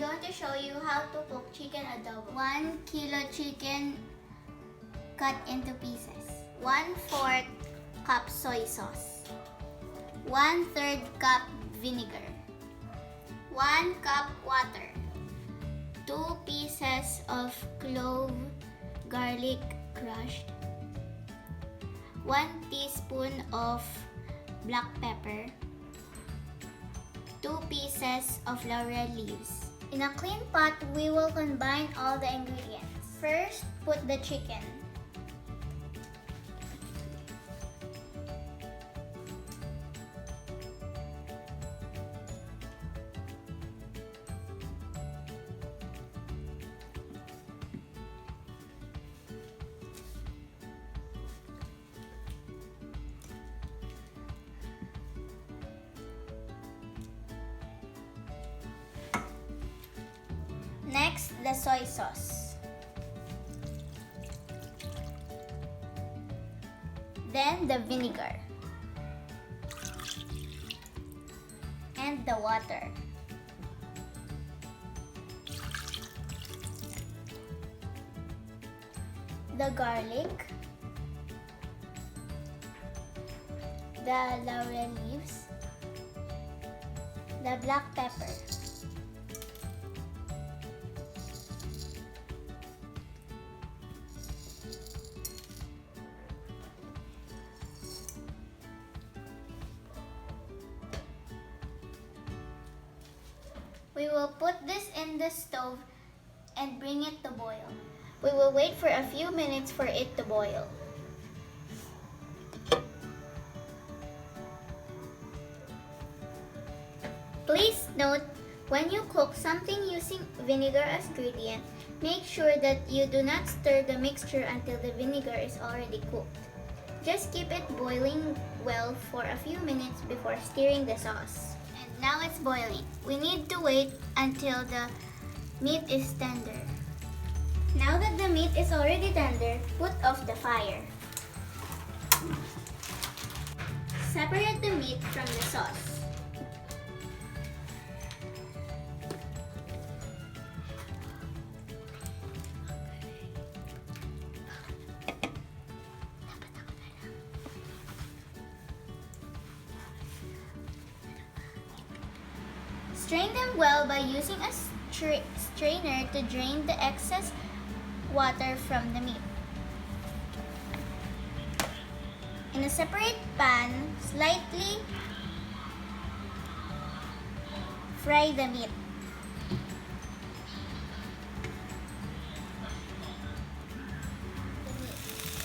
going to show you how to cook chicken adobo. 1 kilo chicken cut into pieces. 1/4 cup soy sauce. 1/3 cup vinegar. 1 cup water. 2 pieces of clove garlic crushed. 1 teaspoon of black pepper. 2 pieces of laurel leaves. In a clean pot, we will combine all the ingredients. First, put the chicken. Next, the soy sauce. Then the vinegar. And the water. The garlic. The laurel leaves. The black pepper. We will put this in the stove and bring it to boil. We will wait for a few minutes for it to boil. Please note, when you cook something using vinegar as ingredient, make sure that you do not stir the mixture until the vinegar is already cooked. Just keep it boiling well for a few minutes before stirring the sauce. Now it's boiling. We need to wait until the meat is tender. Now that the meat is already tender, put off the fire. Separate the meat from the sauce. Strain them well by using a strainer to drain the excess water from the meat. In a separate pan, slightly fry the meat.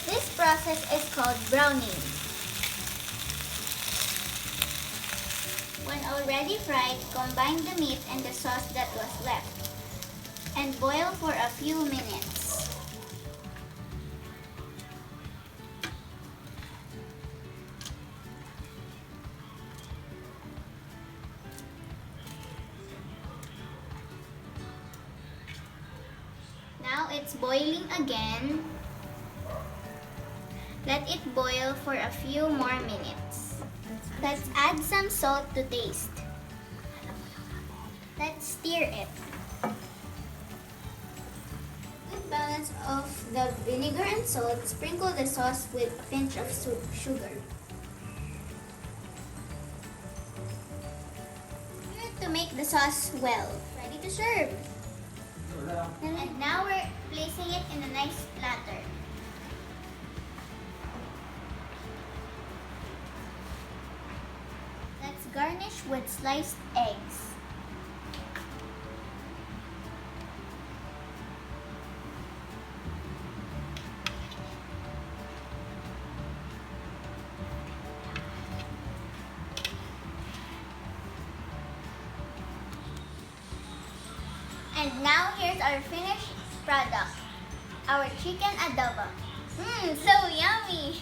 This process is called browning. When already fried, combine the meat and the sauce that was left and boil for a few minutes. Now it's boiling again. Let it boil for a few more minutes. Let's add some salt to taste. Let's stir it. With balance of the vinegar and salt, sprinkle the sauce with a pinch of sugar. To make the sauce well. Ready to serve. And now we're placing it in a nice platter. Garnish with sliced eggs. And now here's our finished product, our chicken adobo. So yummy!